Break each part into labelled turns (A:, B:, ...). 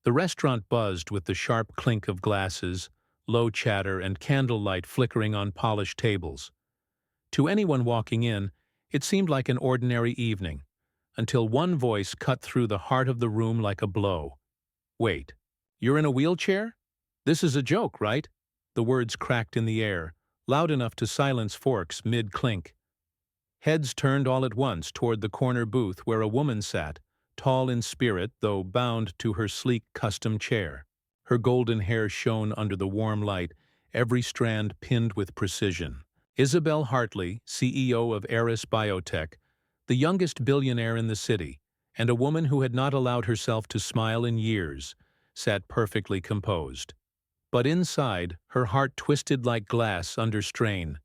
A: The restaurant buzzed with the sharp clink of glasses, low chatter, and candlelight flickering on polished tables. To anyone walking in, it seemed like an ordinary evening, until one voice cut through the heart of the room like a blow. "Wait, you're in a wheelchair? This is a joke, right?" The words cracked in the air, loud enough to silence Forks mid-clink. Heads turned all at once toward the corner booth where a woman sat, tall in spirit though bound to her sleek custom chair. Her golden hair shone under the warm light, every strand pinned with precision. Isabel Hartley, CEO of Eris Biotech, the youngest billionaire in the city, and a woman who had not allowed herself to smile in years, sat perfectly composed. But inside, her heart twisted like glass under strain.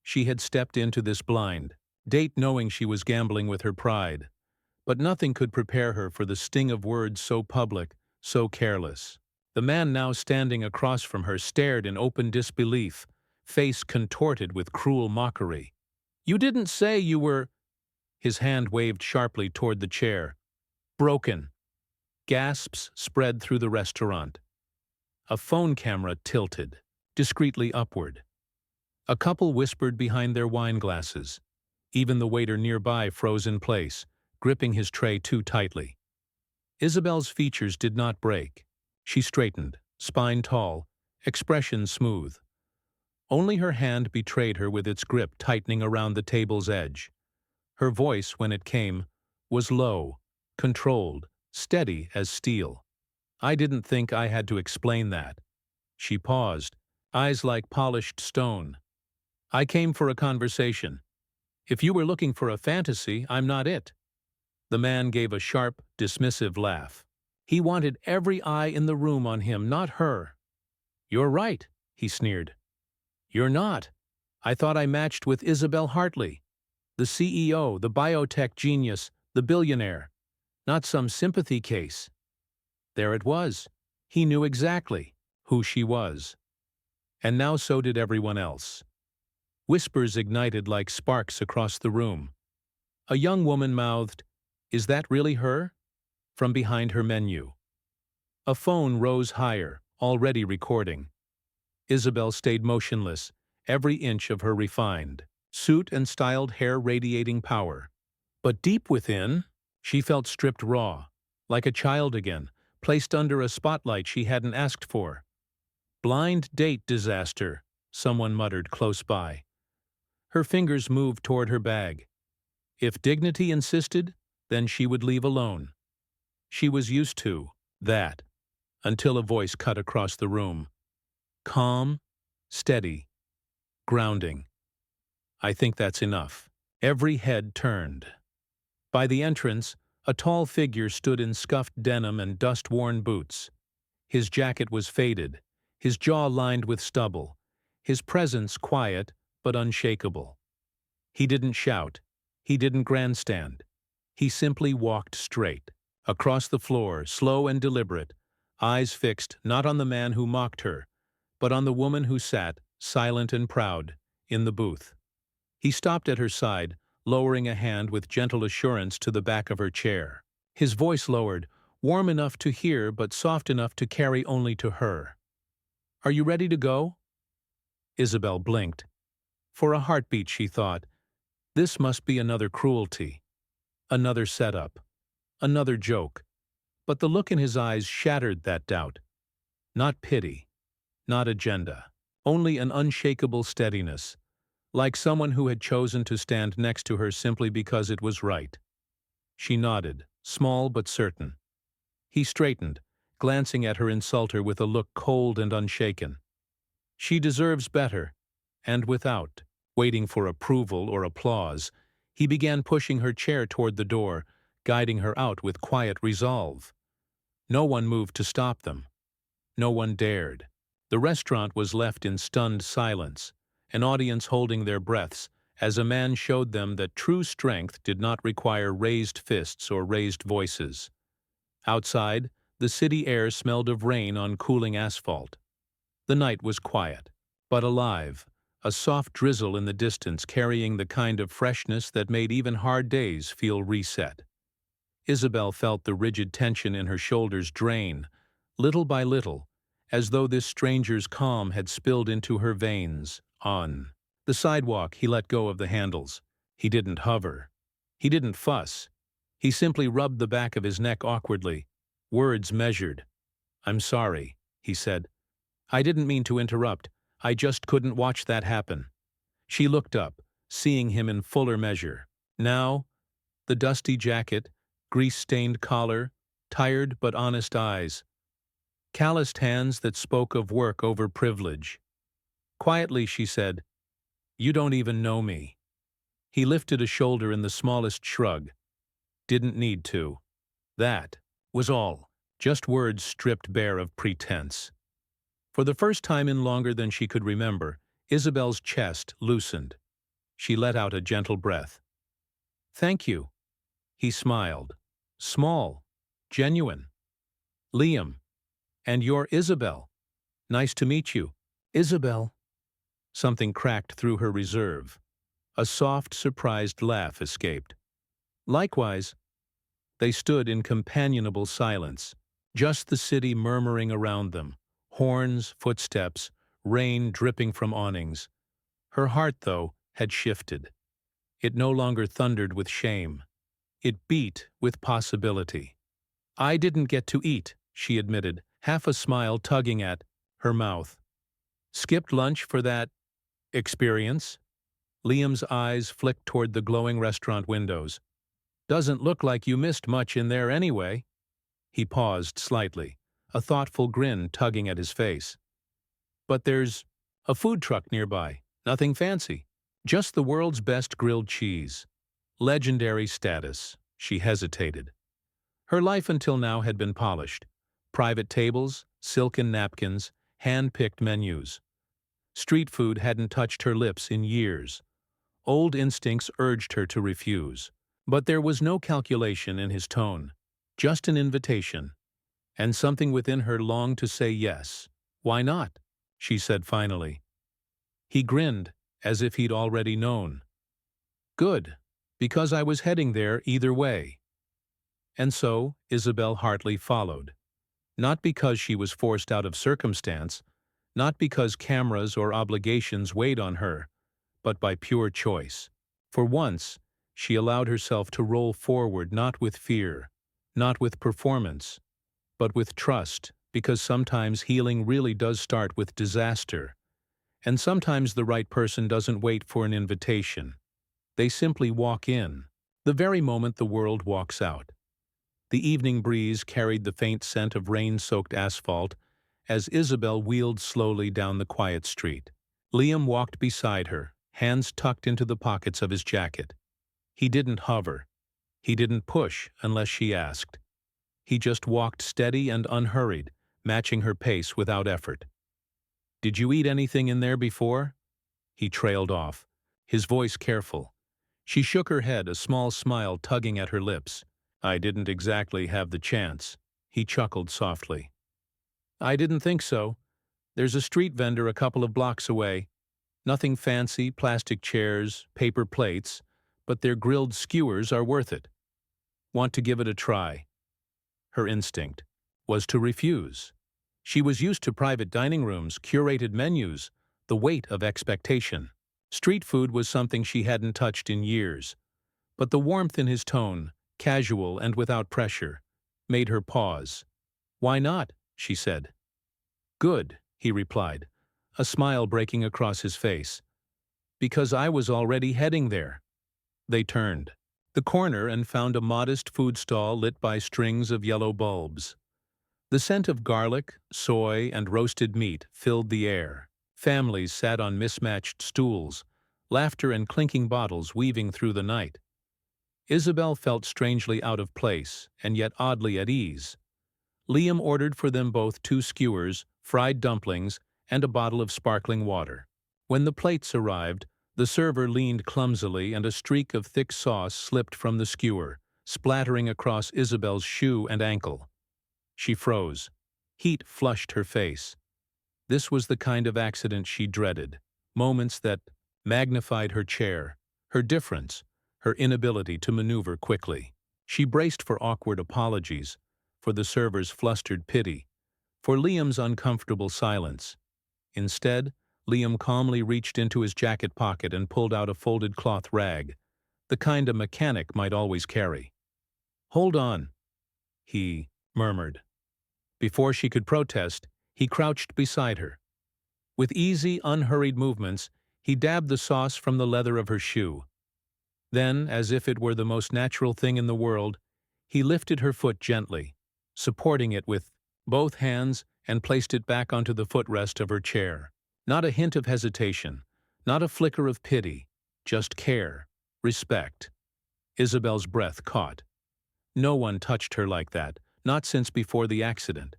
A: She had stepped into this blind date knowing she was gambling with her pride, but nothing could prepare her for the sting of words so public, so careless. The man now standing across from her stared in open disbelief, face contorted with cruel mockery. "You didn't say you were—" His hand waved sharply toward the chair. "Broken." Gasps spread through the restaurant. A phone camera tilted, discreetly upward. A couple whispered behind their wine glasses. Even the waiter nearby froze in place, gripping his tray too tightly. Isabel's features did not break. She straightened, spine tall, expression smooth. Only her hand betrayed her with its grip tightening around the table's edge. Her voice, when it came, was low, controlled, steady as steel. "I didn't think I had to explain that." She paused, eyes like polished stone. "I came for a conversation. If you were looking for a fantasy, I'm not it." The man gave a sharp, dismissive laugh. He wanted every eye in the room on him, not her. "You're right," he sneered. "You're not. I thought I matched with Isabel Hartley, the CEO, the biotech genius, the billionaire. Not some sympathy case." There it was. He knew exactly who she was. And now so did everyone else. Whispers ignited like sparks across the room. A young woman mouthed, "Is that really her?" from behind her menu. A phone rose higher, already recording. Isabel stayed motionless, every inch of her refined suit and styled hair radiating power. But deep within, she felt stripped raw, like a child again, placed under a spotlight she hadn't asked for. "Blind date disaster," someone muttered close by. Her fingers moved toward her bag. If dignity insisted, then she would leave alone. She was used to that, until a voice cut across the room. Calm, steady, grounding. "I think that's enough." Every head turned. By the entrance, a tall figure stood in scuffed denim and dust-worn boots. His jacket was faded, his jaw lined with stubble, his presence quiet but unshakable. He didn't shout. He didn't grandstand. He simply walked straight. Across the floor, slow and deliberate, eyes fixed not on the man who mocked her, but on the woman who sat, silent and proud, in the booth. He stopped at her side, lowering a hand with gentle assurance to the back of her chair. His voice lowered, warm enough to hear but soft enough to carry only to her. "Are you ready to go?" Isabel blinked. For a heartbeat, she thought, this must be another cruelty, another setup, another joke. But the look in his eyes shattered that doubt. Not pity, not agenda, only an unshakable steadiness, like someone who had chosen to stand next to her simply because it was right. She nodded, small but certain. He straightened, glancing at her insulter with a look cold and unshaken. She deserves better, and without waiting for approval or applause, he began pushing her chair toward the door, guiding her out with quiet resolve. No one moved to stop them. No one dared. The restaurant was left in stunned silence, an audience holding their breaths as a man showed them that true strength did not require raised fists or raised voices. Outside, the city air smelled of rain on cooling asphalt. The night was quiet, but alive, a soft drizzle in the distance carrying the kind of freshness that made even hard days feel reset. Isabel felt the rigid tension in her shoulders drain, little by little, as though this stranger's calm had spilled into her veins. On the sidewalk, he let go of the handles. He didn't hover. He didn't fuss. He simply rubbed the back of his neck awkwardly, words measured. "I'm sorry," he said. "I didn't mean to interrupt. I just couldn't watch that happen." She looked up, seeing him in fuller measure. Now, the dusty jacket, grease-stained collar, tired but honest eyes, calloused hands that spoke of work over privilege. Quietly, she said, "You don't even know me." He lifted a shoulder in the smallest shrug. Didn't need to. That was all. Just words stripped bare of pretense. For the first time in longer than she could remember, Isabel's chest loosened. She let out a gentle breath. "Thank you." He smiled. Small. Genuine. "Liam. And you're Isabel. Nice to meet you." "Isabel." Something cracked through her reserve. A soft, surprised laugh escaped. "Likewise." They stood in companionable silence, just the city murmuring around them, horns, footsteps, rain dripping from awnings. Her heart, though, had shifted. It no longer thundered with shame. It beat with possibility. "I didn't get to eat," she admitted, half a smile tugging at her mouth. "Skipped lunch for that experience?" Liam's eyes flicked toward the glowing restaurant windows. "Doesn't look like you missed much in there anyway." He paused slightly, a thoughtful grin tugging at his face. "But there's a food truck nearby. Nothing fancy. Just the world's best grilled cheese. Legendary status." She hesitated. Her life until now had been polished. Private tables, silken napkins, hand-picked menus. Street food hadn't touched her lips in years. Old instincts urged her to refuse. But there was no calculation in his tone, just an invitation. And something within her longed to say yes. "Why not?" she said finally. He grinned, as if he'd already known. "Good, because I was heading there either way." And so Isabel Hartley followed. Not because she was forced out of circumstance, not because cameras or obligations weighed on her, but by pure choice. For once, she allowed herself to roll forward not with fear, not with performance, but with trust, because sometimes healing really does start with disaster. And sometimes the right person doesn't wait for an invitation. They simply walk in, the very moment the world walks out. The evening breeze carried the faint scent of rain-soaked asphalt as Isabel wheeled slowly down the quiet street. Liam walked beside her, hands tucked into the pockets of his jacket. He didn't hover. He didn't push unless she asked. He just walked steady and unhurried, matching her pace without effort. "Did you eat anything in there before?" He trailed off, his voice careful. She shook her head, a small smile tugging at her lips. "I didn't exactly have the chance." He chuckled softly. "I didn't think so. There's a street vendor a couple of blocks away. Nothing fancy, plastic chairs, paper plates, but their grilled skewers are worth it. Want to give it a try?" Her instinct was to refuse. She was used to private dining rooms, curated menus, the weight of expectation. Street food was something she hadn't touched in years. But the warmth in his tone, casual and without pressure, made her pause. "Why not?" she said. "Good," he replied, a smile breaking across his face. "Because I was already heading there." They turned the corner and found a modest food stall lit by strings of yellow bulbs. The scent of garlic, soy, and roasted meat filled the air. Families sat on mismatched stools, laughter and clinking bottles weaving through the night. Isabel felt strangely out of place, and yet oddly at ease. Liam ordered for them both 2 skewers, fried dumplings, and a bottle of sparkling water. When the plates arrived, the server leaned clumsily and a streak of thick sauce slipped from the skewer, splattering across Isabel's shoe and ankle. She froze. Heat flushed her face. This was the kind of accident she dreaded, moments that magnified her chair, her difference, her inability to maneuver quickly. She braced for awkward apologies, for the server's flustered pity, for Liam's uncomfortable silence. Instead, Liam calmly reached into his jacket pocket and pulled out a folded cloth rag, the kind a mechanic might always carry. "Hold on," he murmured. Before she could protest, he crouched beside her. With easy, unhurried movements, he dabbed the sauce from the leather of her shoe. Then, as if it were the most natural thing in the world, he lifted her foot gently, supporting it with both hands, and placed it back onto the footrest of her chair. Not a hint of hesitation, not a flicker of pity, just care, respect. Isabel's breath caught. No one touched her like that, not since before the accident.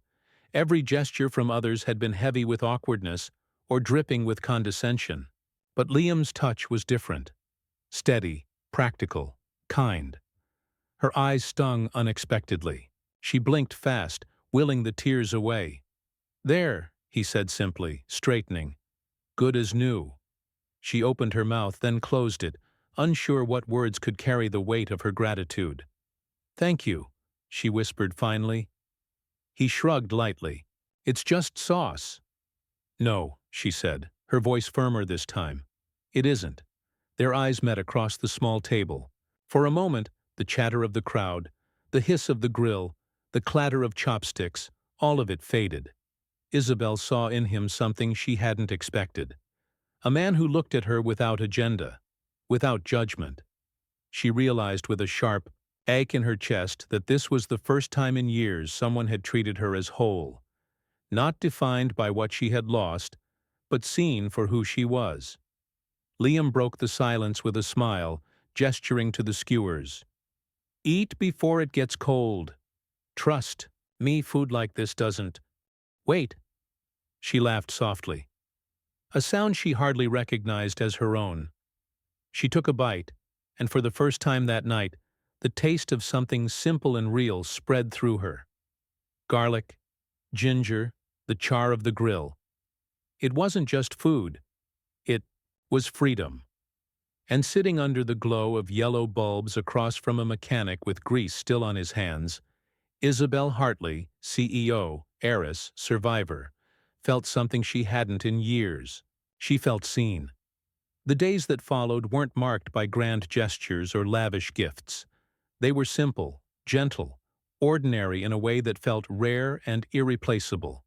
A: Every gesture from others had been heavy with awkwardness or dripping with condescension. But Liam's touch was different. Steady, practical, kind. Her eyes stung unexpectedly. She blinked fast, willing the tears away. "There," he said simply, straightening. "Good as new." She opened her mouth, then closed it, unsure what words could carry the weight of her gratitude. "Thank you," she whispered finally. He shrugged lightly. "It's just sauce." "No," she said, her voice firmer this time. "It isn't." Their eyes met across the small table. For a moment, the chatter of the crowd, the hiss of the grill, the clatter of chopsticks, all of it faded. Isabel saw in him something she hadn't expected. A man who looked at her without agenda, without judgment. She realized with a sharp ache in her chest that this was the first time in years someone had treated her as whole, not defined by what she had lost, but seen for who she was. Liam broke the silence with a smile, gesturing to the skewers. "Eat before it gets cold. Trust me, food like this doesn't." "Wait." She laughed softly. A sound she hardly recognized as her own. She took a bite, and for the first time that night, the taste of something simple and real spread through her. Garlic, ginger, the char of the grill. It wasn't just food. It was freedom. And sitting under the glow of yellow bulbs across from a mechanic with grease still on his hands, Isabel Hartley, CEO, heiress, survivor, felt something she hadn't in years. She felt seen. The days that followed weren't marked by grand gestures or lavish gifts. They were simple, gentle, ordinary in a way that felt rare and irreplaceable.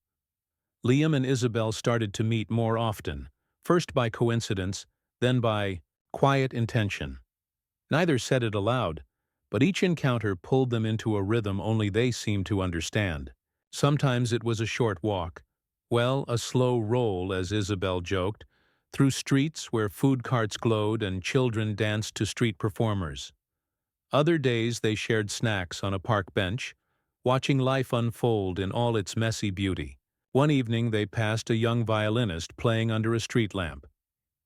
A: Liam and Isabel started to meet more often, first by coincidence, then by quiet intention. Neither said it aloud, but each encounter pulled them into a rhythm only they seemed to understand. Sometimes it was a short walk, well, a slow roll, as Isabel joked, through streets where food carts glowed and children danced to street performers. Other days they shared snacks on a park bench, watching life unfold in all its messy beauty. One evening they passed a young violinist playing under a street lamp.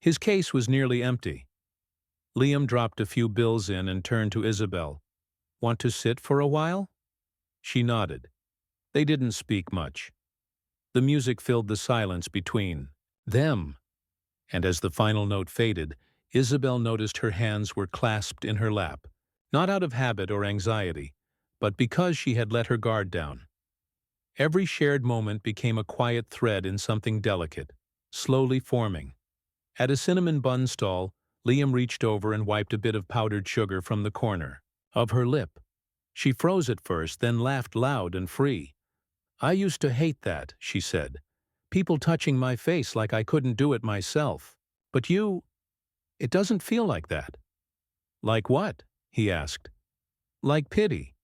A: His case was nearly empty. Liam dropped a few bills in and turned to Isabel. "Want to sit for a while?" She nodded. They didn't speak much. The music filled the silence between them, and as the final note faded, Isabel noticed her hands were clasped in her lap, not out of habit or anxiety, but because she had let her guard down. Every shared moment became a quiet thread in something delicate, slowly forming. At a cinnamon bun stall, Liam reached over and wiped a bit of powdered sugar from the corner of her lip. She froze at first, then laughed loud and free. "I used to hate that," she said. "People touching my face like I couldn't do it myself. But it doesn't feel like that." "Like what?" he asked. "Like pity."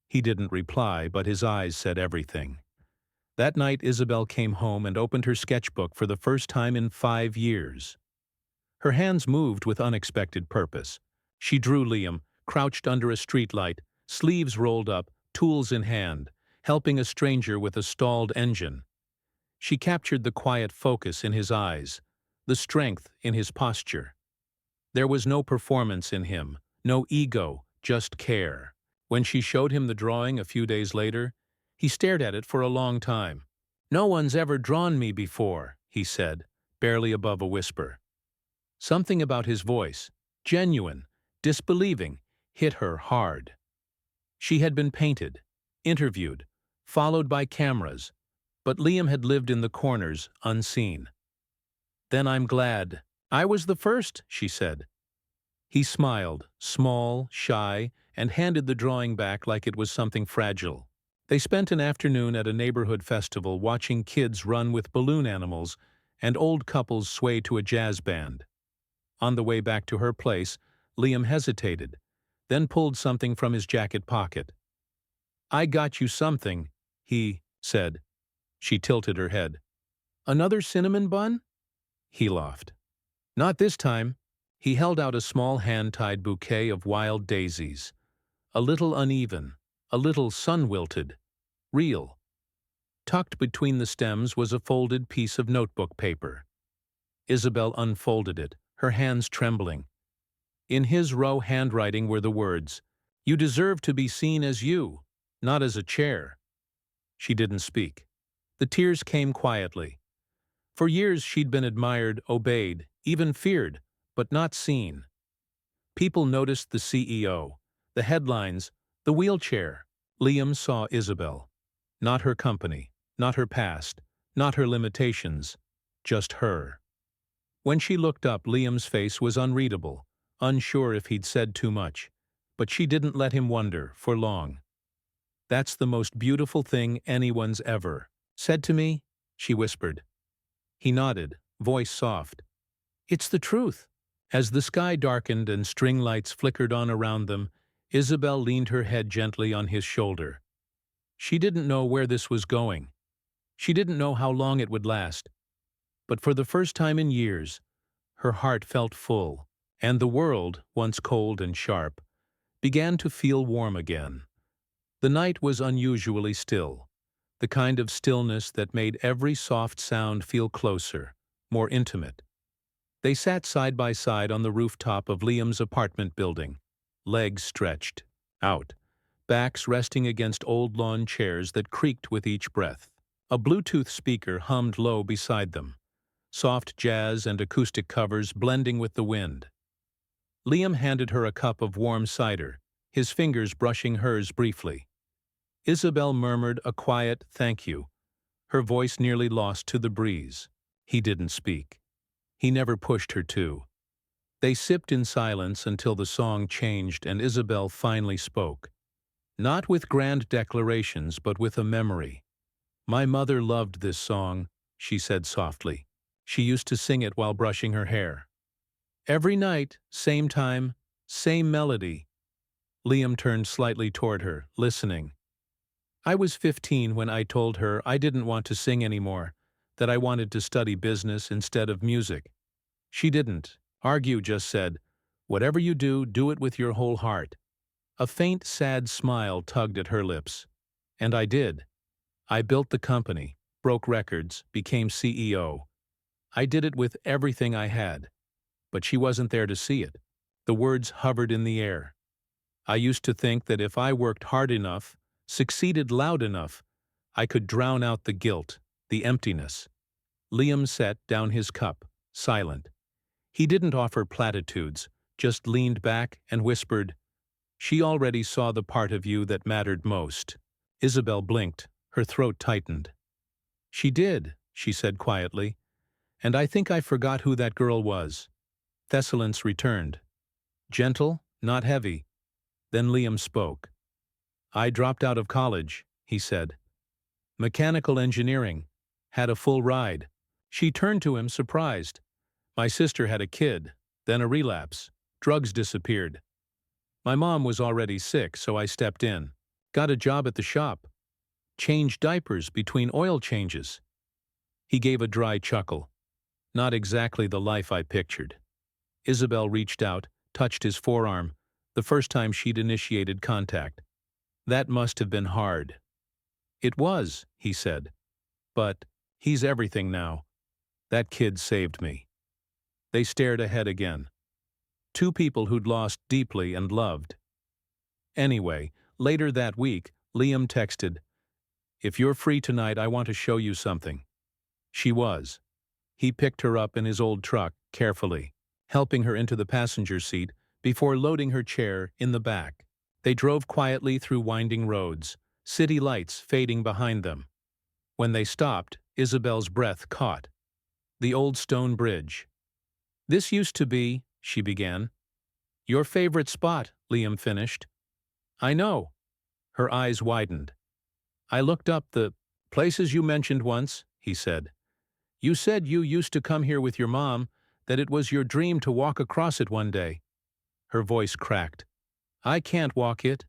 A: He didn't reply, but his eyes said everything. That night Isabel came home and opened her sketchbook for the first time in 5 years. Her hands moved with unexpected purpose. She drew Liam, crouched under a streetlight, sleeves rolled up, tools in hand, helping a stranger with a stalled engine. She captured the quiet focus in his eyes, the strength in his posture. There was no performance in him, no ego, just care. When she showed him the drawing a few days later, he stared at it for a long time. "No one's ever drawn me before," he said, barely above a whisper. Something about his voice, genuine, disbelieving, hit her hard. She had been painted, interviewed, followed by cameras, But Liam had lived in the corners, unseen. "Then I'm glad. I was the first," she said. He smiled, small, shy, and handed the drawing back like it was something fragile. They spent an afternoon at a neighborhood festival watching kids run with balloon animals and old couples sway to a jazz band. On the way back to her place, Liam hesitated, then pulled something from his jacket pocket. "I got you something," he said. She tilted her head. "Another cinnamon bun?" He laughed. "Not this time." He held out a small hand-tied bouquet of wild daisies, a little uneven, a little sun-wilted, real. Tucked between the stems was a folded piece of notebook paper. Isabel unfolded it, her hands trembling. In his raw handwriting were the words, "You deserve to be seen as you, not as a chair." She didn't speak. The tears came quietly. For years she'd been admired, obeyed, even feared, but not seen. People noticed the CEO, the headlines, the wheelchair. Liam saw Isabel. Not her company, not her past, not her limitations, just her. When she looked up, Liam's face was unreadable, unsure if he'd said too much, but she didn't let him wonder for long. "That's the most beautiful thing anyone's ever said to me," she whispered. He nodded, voice soft. "It's the truth." As the sky darkened and string lights flickered on around them, Isabel leaned her head gently on his shoulder. She didn't know where this was going. She didn't know how long it would last. But for the first time in years, her heart felt full, and the world, once cold and sharp, began to feel warm again. The night was unusually still, the kind of stillness that made every soft sound feel closer, more intimate. They sat side by side on the rooftop of Liam's apartment building, legs stretched out, backs resting against old lawn chairs that creaked with each breath. A Bluetooth speaker hummed low beside them, soft jazz and acoustic covers blending with the wind. Liam handed her a cup of warm cider, his fingers brushing hers briefly. Isabel murmured a quiet thank you, her voice nearly lost to the breeze. He didn't speak. He never pushed her to. They sipped in silence until the song changed and Isabel finally spoke. Not with grand declarations, but with a memory. "My mother loved this song," she said softly. She used to sing it while brushing her hair. "Every night, same time, same melody." Liam turned slightly toward her, listening. "I was 15 when I told her I didn't want to sing anymore, that I wanted to study business instead of music. She didn't argue, just said, 'Whatever you do, do it with your whole heart.' A faint, sad smile tugged at her lips. And I did. I built the company, broke records, became CEO. I did it with everything I had. But she wasn't there to see it." The words hovered in the air. "I used to think that if I worked hard enough, succeeded loud enough, I could drown out the guilt, the emptiness." Liam set down his cup, silent. He didn't offer platitudes, just leaned back and whispered, "She already saw the part of you that mattered most." Isabel blinked, her throat tightened. "She did," she said quietly, "and I think I forgot who that girl was." Thessalence returned. Gentle, not heavy. Then Liam spoke. "I dropped out of college," he said. "Mechanical engineering. Had a full ride." She turned to him, surprised. "My sister had a kid, then a relapse. Drugs disappeared. My mom was already sick, so I stepped in. Got a job at the shop. Changed diapers between oil changes." He gave a dry chuckle. "Not exactly the life I pictured." Isabel reached out, touched his forearm, the first time she'd initiated contact. "That must have been hard." "It was," he said. "But he's everything now. That kid saved me." They stared ahead again. Two people who'd lost deeply and loved. Anyway, later that week, Liam texted, "If you're free tonight, I want to show you something." She was. He picked her up in his old truck, carefully, helping her into the passenger seat before loading her chair in the back. They drove quietly through winding roads, city lights fading behind them. When they stopped, Isabel's breath caught. The old stone bridge. "This used to be," she began. "Your favorite spot," Liam finished. "I know." Her eyes widened. "I looked up the places you mentioned once," he said. "You said you used to come here with your mom, that it was your dream to walk across it one day." Her voice cracked. "I can't walk it."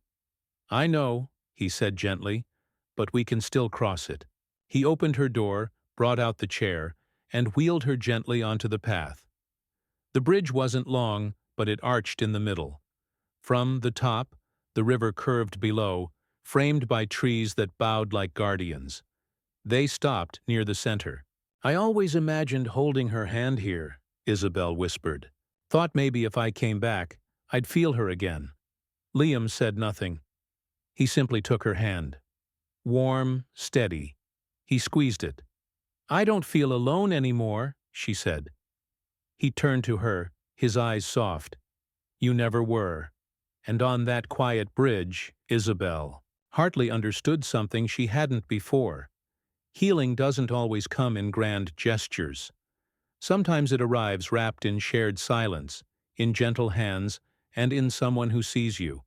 A: "I know," he said gently, "but we can still cross it." He opened her door, brought out the chair, and wheeled her gently onto the path. The bridge wasn't long, but it arched in the middle. From the top, the river curved below, framed by trees that bowed like guardians. They stopped near the center. "I always imagined holding her hand here," Isabel whispered. "Thought maybe if I came back, I'd feel her again." Liam said nothing. He simply took her hand. Warm, steady. He squeezed it. "I don't feel alone anymore," she said. He turned to her, his eyes soft. "You never were." And on that quiet bridge, Isabel Hartley understood something she hadn't before. Healing doesn't always come in grand gestures. Sometimes it arrives wrapped in shared silence, in gentle hands, and in someone who sees you.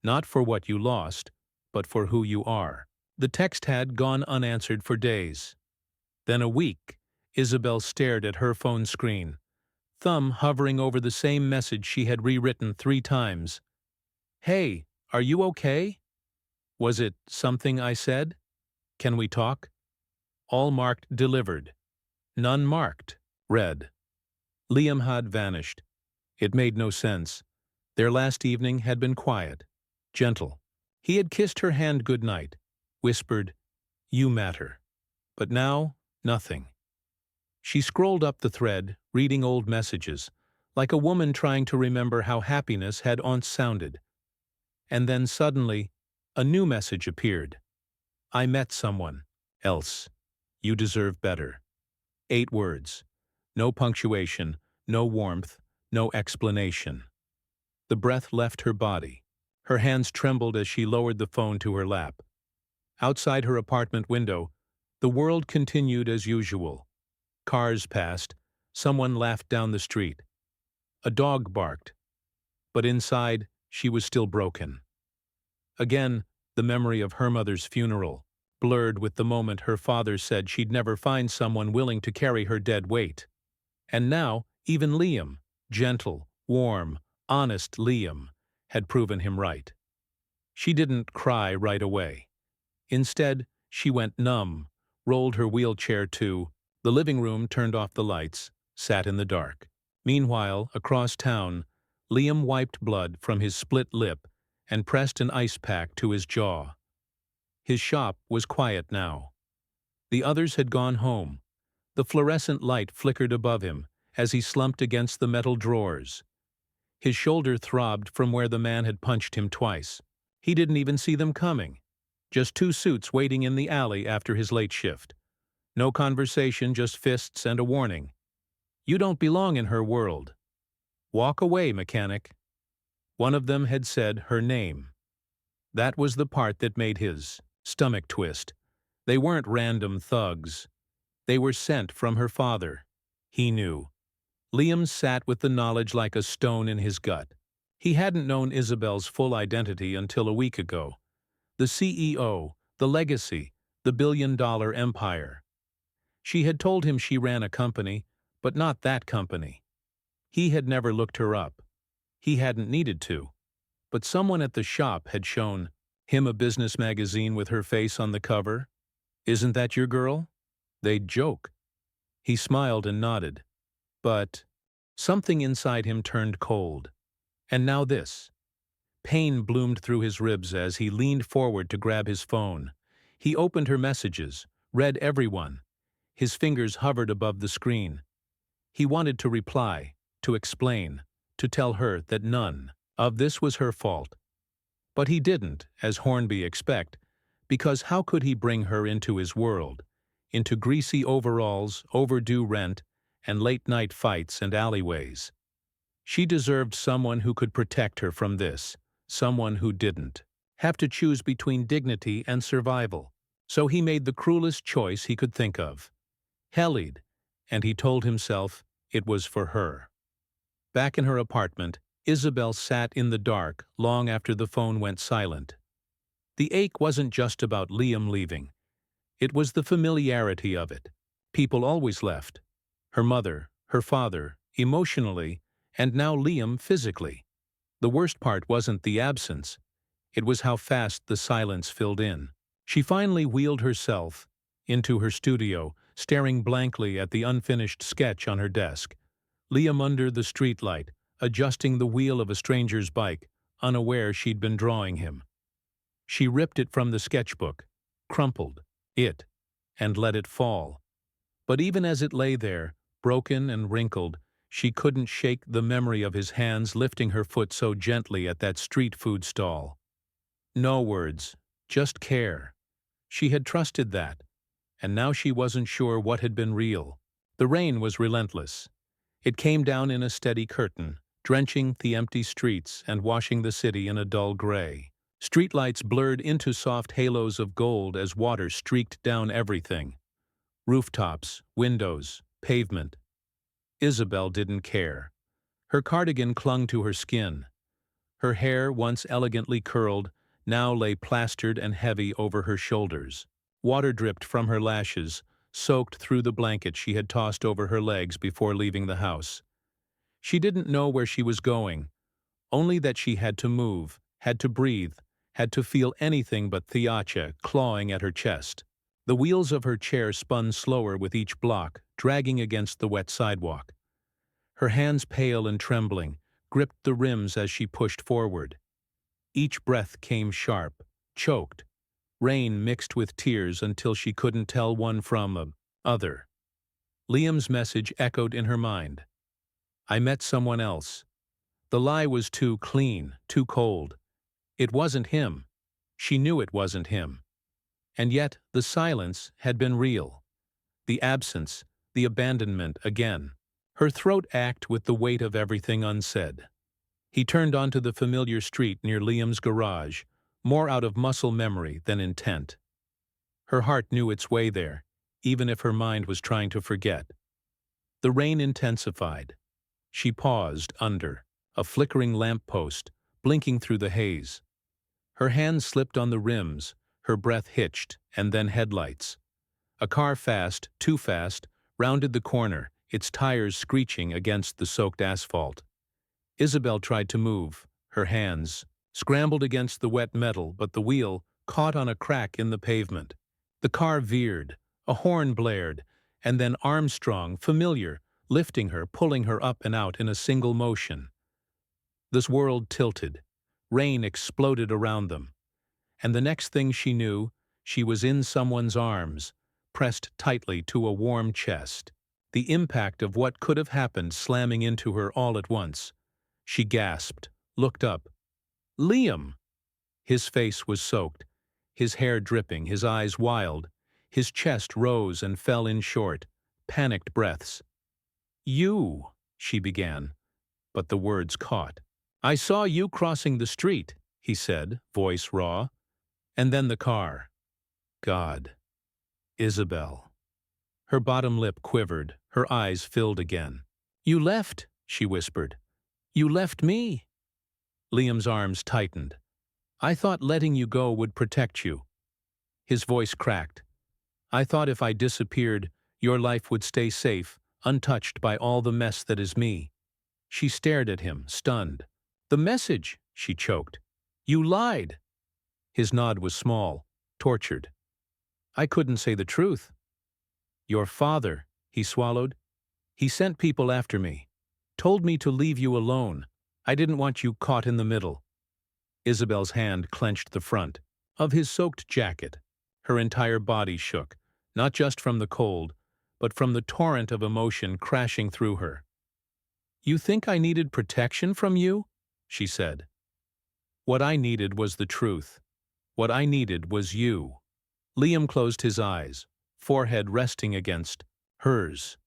A: Not for what you lost, but for who you are. The text had gone unanswered for days. Then a week, Isabel stared at her phone screen, thumb hovering over the same message she had rewritten 3 times. "Hey, are you okay? Was it something I said? Can we talk?" All marked delivered. None marked read. Liam had vanished. It made no sense. Their last evening had been quiet, gentle. He had kissed her hand goodnight, whispered, "You matter." But now, nothing. She scrolled up the thread, reading old messages, like a woman trying to remember how happiness had once sounded. And then suddenly, a new message appeared. "I met someone else. You deserve better." 8 words. No punctuation, no warmth, no explanation. The breath left her body. Her hands trembled as she lowered the phone to her lap. Outside her apartment window, the world continued as usual. Cars passed. Someone laughed down the street. A dog barked. But inside, she was still broken. Again, the memory of her mother's funeral, blurred with the moment her father said she'd never find someone willing to carry her dead weight. And now, even Liam, gentle, warm, honest Liam, had proven him right. She didn't cry right away. Instead, she went numb, rolled her wheelchair to the living room, turned off the lights, sat in the dark. Meanwhile, across town, Liam wiped blood from his split lip and pressed an ice pack to his jaw. His shop was quiet now. The others had gone home. The fluorescent light flickered above him as he slumped against the metal drawers. His shoulder throbbed from where the man had punched him twice. He didn't even see them coming. Just 2 suits waiting in the alley after his late shift. No conversation, just fists and a warning. "You don't belong in her world. Walk away, mechanic." One of them had said her name. That was the part that made his stomach twist. They weren't random thugs. They were sent from her father. He knew. Liam sat with the knowledge like a stone in his gut. He hadn't known Isabel's full identity until a week ago. The CEO, the legacy, the billion-dollar empire. She had told him she ran a company, but not that company. He had never looked her up. He hadn't needed to. But someone at the shop had shown him a business magazine with her face on the cover. "Isn't that your girl?" They'd joke. He smiled and nodded. But something inside him turned cold. And now this. Pain bloomed through his ribs as he leaned forward to grab his phone. He opened her messages, read every one. His fingers hovered above the screen. He wanted to reply, to explain, to tell her that none of this was her fault. But he didn't, as Hornby expected, because how could he bring her into his world, into greasy overalls, overdue rent, and late-night fights and alleyways? She deserved someone who could protect her from this, someone who didn't have to choose between dignity and survival. So he made the cruelest choice he could think of. Hellied, and he told himself it was for her. Back in her apartment, Isabel sat in the dark long after the phone went silent. The ache wasn't just about Liam leaving. It was the familiarity of it. People always left. Her mother, her father, emotionally, and now Liam physically. The worst part wasn't the absence. It was how fast the silence filled in. She finally wheeled herself into her studio, staring blankly at the unfinished sketch on her desk. Liam under the streetlight, adjusting the wheel of a stranger's bike, unaware she'd been drawing him. She ripped it from the sketchbook, crumpled it, and let it fall. But even as it lay there, broken and wrinkled, she couldn't shake the memory of his hands lifting her foot so gently at that street food stall. No words, just care. She had trusted that, and now she wasn't sure what had been real. The rain was relentless. It came down in a steady curtain, drenching the empty streets and washing the city in a dull gray. Streetlights blurred into soft halos of gold as water streaked down everything. Rooftops, windows, pavement. Isabel didn't care. Her cardigan clung to her skin. Her hair, once elegantly curled, now lay plastered and heavy over her shoulders. Water dripped from her lashes, soaked through the blanket she had tossed over her legs before leaving the house. She didn't know where she was going, only that she had to move, had to breathe, had to feel anything but Thiacha clawing at her chest. The wheels of her chair spun slower with each block, dragging against the wet sidewalk. Her hands, pale and trembling, gripped the rims as she pushed forward. Each breath came sharp, choked. Rain mixed with tears until she couldn't tell one from the other. Liam's message echoed in her mind. I met someone else. The lie was too clean, too cold. It wasn't him. She knew it wasn't him. And yet the silence had been real. The absence, the abandonment again. Her throat ached with the weight of everything unsaid. He turned onto the familiar street near Liam's garage, more out of muscle memory than intent. Her heart knew its way there, even if her mind was trying to forget. The rain intensified. She paused under a flickering lamppost, blinking through the haze. Her hands slipped on the rims, her breath hitched, and then headlights. A car fast, too fast, rounded the corner, its tires screeching against the soaked asphalt. Isabel tried to move, her hands scrambled against the wet metal, but the wheel caught on a crack in the pavement. The car veered, a horn blared, and then Armstrong, familiar, lifting her, pulling her up and out in a single motion. This world tilted. Rain exploded around them. And the next thing she knew, she was in someone's arms, pressed tightly to a warm chest. The impact of what could have happened slamming into her all at once. She gasped, looked up. Liam! His face was soaked, his hair dripping, his eyes wild. His chest rose and fell in short, panicked breaths. You, she began, but the words caught. I saw you crossing the street, he said, voice raw. And then the car. God. Isabel. Her bottom lip quivered, her eyes filled again. You left, she whispered. You left me. Liam's arms tightened. I thought letting you go would protect you. His voice cracked. I thought if I disappeared, your life would stay safe, untouched by all the mess that is me. She stared at him, stunned. The message, she choked. You lied. His nod was small, tortured. I couldn't say the truth. Your father, he swallowed. He sent people after me. Told me to leave you alone. I didn't want you caught in the middle. Isabel's hand clenched the front of his soaked jacket. Her entire body shook, not just from the cold, but from the torrent of emotion crashing through her. You think I needed protection from you? She said. What I needed was the truth. What I needed was you. Liam closed his eyes, forehead resting against hers.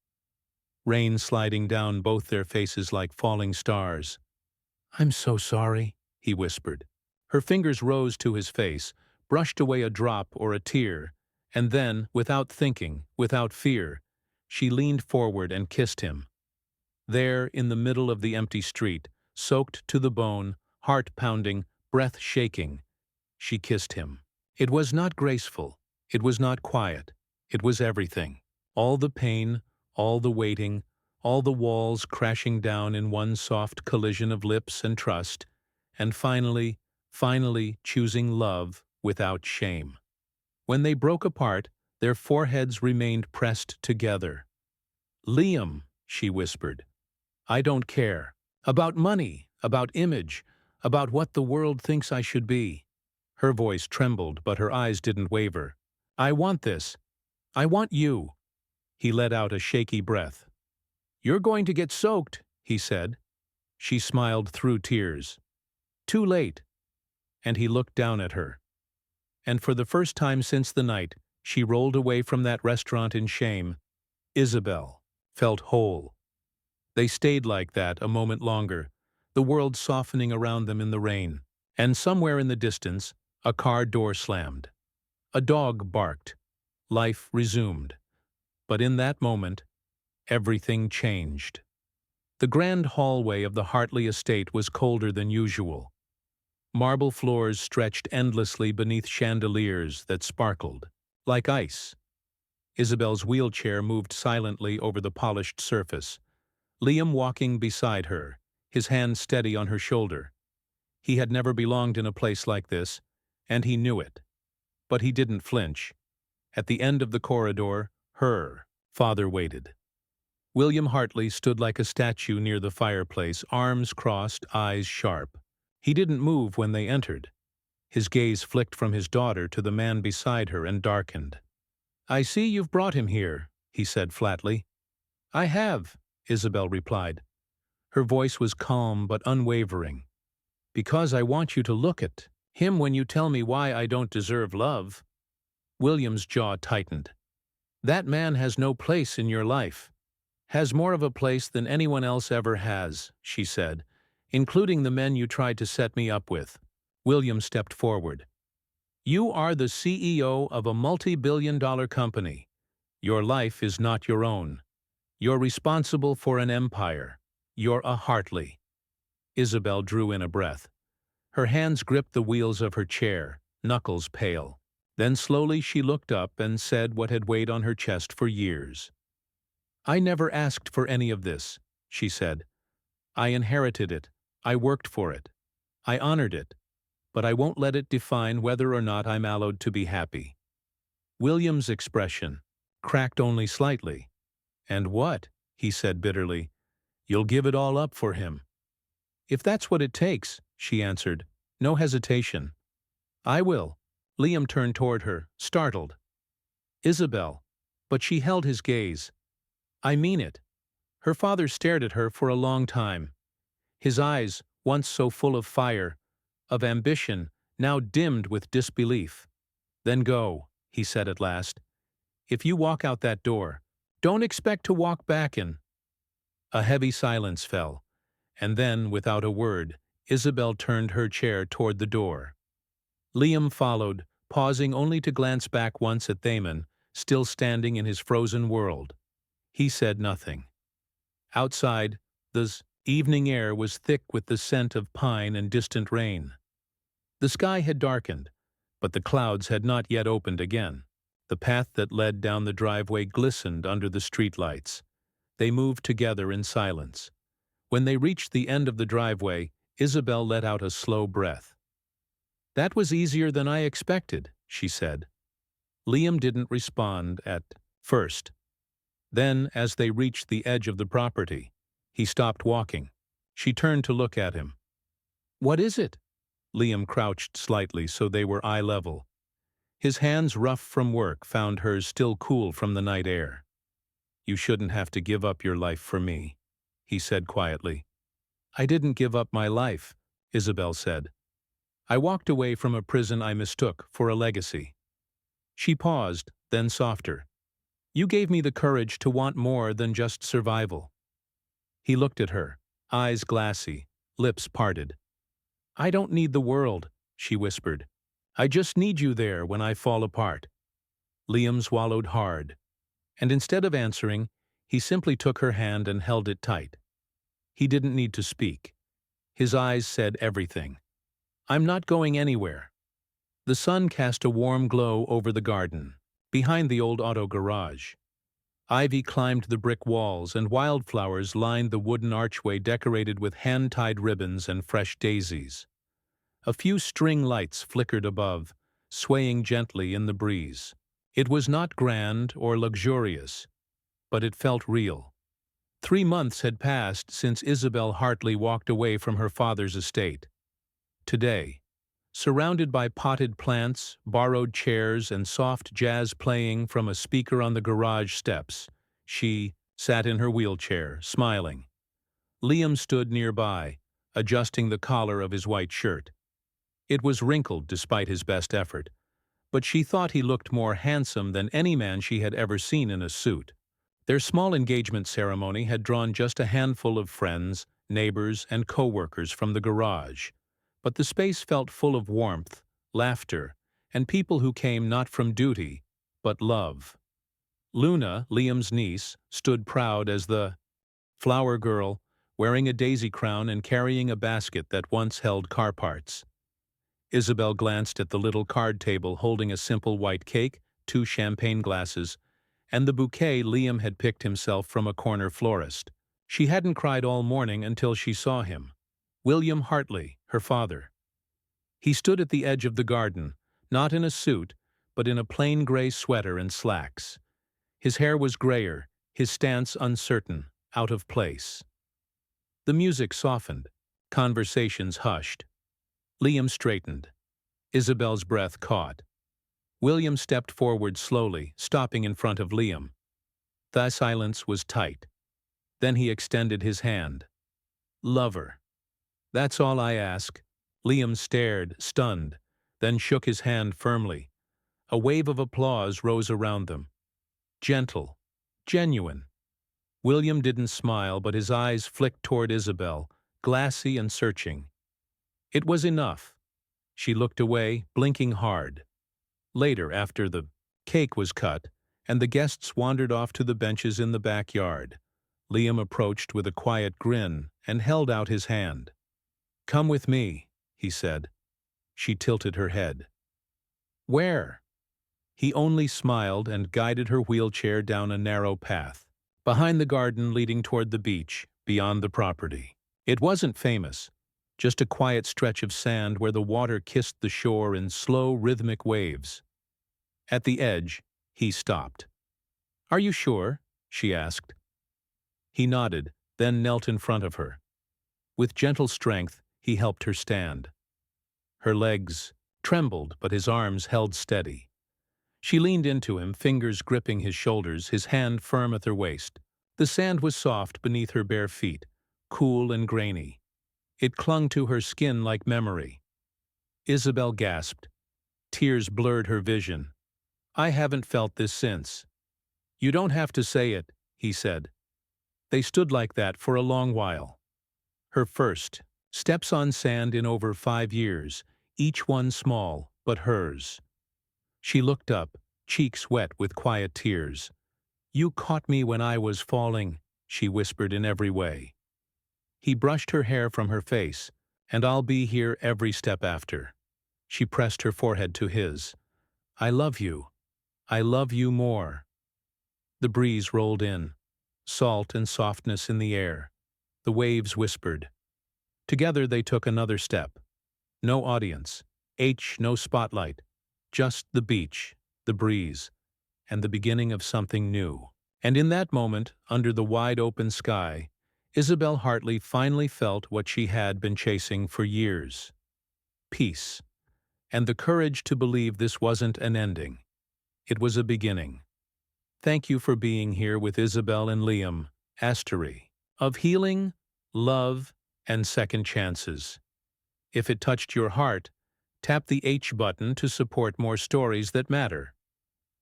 A: Rain sliding down both their faces like falling stars. I'm so sorry, he whispered. Her fingers rose to his face, brushed away a drop or a tear, And then, without thinking, without fear, she leaned forward and kissed him. There, in the middle of the empty street, soaked to the bone, heart pounding, breath shaking, she kissed him. It was not graceful. It was not quiet. It was everything. All the pain, all the waiting, all the walls crashing down in one soft collision of lips and trust, and finally choosing love without shame. When they broke apart, their foreheads remained pressed together. "Liam," she whispered, "I don't care. About money, about image, about what the world thinks I should be." Her voice trembled, but her eyes didn't waver. "I want this. I want you." He let out a shaky breath. "You're going to get soaked," he said. She smiled through tears. "Too late." And he looked down at her. And for the first time since the night she rolled away from that restaurant in shame, Isabel felt whole. They stayed like that a moment longer, the world softening around them in the rain. And somewhere in the distance, a car door slammed. A dog barked. Life resumed. But in that moment, everything changed. The grand hallway of the Hartley estate was colder than usual. Marble floors stretched endlessly beneath chandeliers that sparkled, like ice. Isabel's wheelchair moved silently over the polished surface, Liam walking beside her, his hand steady on her shoulder. He had never belonged in a place like this, and he knew it. But he didn't flinch. At the end of the corridor, her father waited. William Hartley stood like a statue near the fireplace, arms crossed, eyes sharp. He didn't move when they entered. His gaze flicked from his daughter to the man beside her and darkened. "I see you've brought him here," he said flatly. "I have," Isabel replied. Her voice was calm but unwavering. "Because I want you to look at him when you tell me why I don't deserve love." William's jaw tightened. "That man has no place in your life. Has more of a place than anyone else ever has," she said, "including the men you tried to set me up with." William stepped forward. "You are the CEO of a multi-billion-dollar company. Your life is not your own. You're responsible for an empire. You're a Hartley." Isabel drew in a breath. Her hands gripped the wheels of her chair, knuckles pale. Then slowly she looked up and said what had weighed on her chest for years. "I never asked for any of this," she said. "I inherited it. I worked for it. I honored it. But I won't let it define whether or not I'm allowed to be happy." William's expression cracked only slightly. "And what?" he said bitterly. "You'll give it all up for him." "If that's what it takes," she answered, no hesitation. "I will." Liam turned toward her, startled. "Isabel." But she held his gaze. "I mean it." Her father stared at her for a long time. His eyes, once so full of fire, of ambition, now dimmed with disbelief. "Then go," he said at last. "If you walk out that door, don't expect to walk back in." A heavy silence fell, and then, without a word, Isabel turned her chair toward the door. Liam followed, pausing only to glance back once at Damon, still standing in his frozen world. He said nothing. Outside, the evening air was thick with the scent of pine and distant rain. The sky had darkened, but the clouds had not yet opened again. The path that led down the driveway glistened under the streetlights. They moved together in silence. When they reached the end of the driveway, Isabel let out a slow breath. "That was easier than I expected," she said. Liam didn't respond at first. Then, as they reached the edge of the property, he stopped walking. She turned to look at him. "What is it?" Liam crouched slightly so they were eye level. His hands, rough from work, found hers still cool from the night air. "You shouldn't have to give up your life for me," he said quietly. "I didn't give up my life," Isabel said. "I walked away from a prison I mistook for a legacy." She paused, then softer. "You gave me the courage to want more than just survival." He looked at her, eyes glassy, lips parted. "I don't need the world," she whispered. "I just need you there when I fall apart." Liam swallowed hard, and instead of answering, he simply took her hand and held it tight. He didn't need to speak. His eyes said everything. "I'm not going anywhere." The sun cast a warm glow over the garden, behind the old auto garage. Ivy climbed the brick walls, and wildflowers lined the wooden archway decorated with hand-tied ribbons and fresh daisies. A few string lights flickered above, swaying gently in the breeze. It was not grand or luxurious, but it felt real. 3 months had passed since Isabel Hartley walked away from her father's estate. Today, surrounded by potted plants, borrowed chairs, and soft jazz playing from a speaker on the garage steps, she sat in her wheelchair, smiling. Liam stood nearby, adjusting the collar of his white shirt. It was wrinkled despite his best effort, but she thought he looked more handsome than any man she had ever seen in a suit. Their small engagement ceremony had drawn just a handful of friends, neighbors, and co-workers from the garage, but the space felt full of warmth, laughter, and people who came not from duty, but love. Luna, Liam's niece, stood proud as the flower girl, wearing a daisy crown and carrying a basket that once held car parts. Isabel glanced at the little card table holding a simple white cake, 2 champagne glasses, and the bouquet Liam had picked himself from a corner florist. She hadn't cried all morning until she saw him. William Hartley, her father. He stood at the edge of the garden, not in a suit, but in a plain gray sweater and slacks. His hair was grayer, his stance uncertain, out of place. The music softened. Conversations hushed. Liam straightened. Isabel's breath caught. William stepped forward slowly, stopping in front of Liam. The silence was tight. Then he extended his hand. "Lover. That's all I ask." Liam stared, stunned, then shook his hand firmly. A wave of applause rose around them. Gentle. Genuine. William didn't smile, but his eyes flicked toward Isabel, glassy and searching. It was enough. She looked away, blinking hard. Later, after the cake was cut, and the guests wandered off to the benches in the backyard, Liam approached with a quiet grin and held out his hand. "Come with me," he said. She tilted her head. "Where?" He only smiled and guided her wheelchair down a narrow path, behind the garden leading toward the beach, beyond the property. It wasn't famous, just a quiet stretch of sand where the water kissed the shore in slow, rhythmic waves. At the edge, he stopped. "Are you sure?" she asked. He nodded, then knelt in front of her. With gentle strength, he helped her stand. Her legs trembled, but his arms held steady. She leaned into him, fingers gripping his shoulders, his hand firm at her waist. The sand was soft beneath her bare feet, cool and grainy. It clung to her skin like memory. Isabel gasped. Tears blurred her vision. "I haven't felt this since." "You don't have to say it," he said. They stood like that for a long while. Her first steps on sand in over 5 years, each one small, but hers. She looked up, cheeks wet with quiet tears. "You caught me when I was falling," she whispered in every way. He brushed her hair from her face. "And I'll be here every step after." She pressed her forehead to his. "I love you. I love you more." The breeze rolled in, salt and softness in the air. The waves whispered. Together they took another step. No audience, no spotlight, just the beach, the breeze, and the beginning of something new. And in that moment, under the wide-open sky, Isabel Hartley finally felt what she had been chasing for years. Peace, and the courage to believe this wasn't an ending. It was a beginning. Thank you for being here with Isabel and Liam, Astery, of healing, love, and second chances. If it touched your heart, tap the H button to support more stories that matter.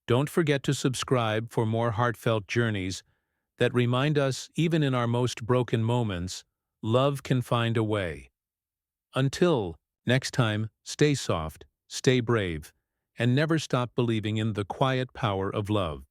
A: Don't forget to subscribe for more heartfelt journeys that remind us, even in our most broken moments, love can find a way. Until next time, stay soft, stay brave, and never stop believing in the quiet power of love.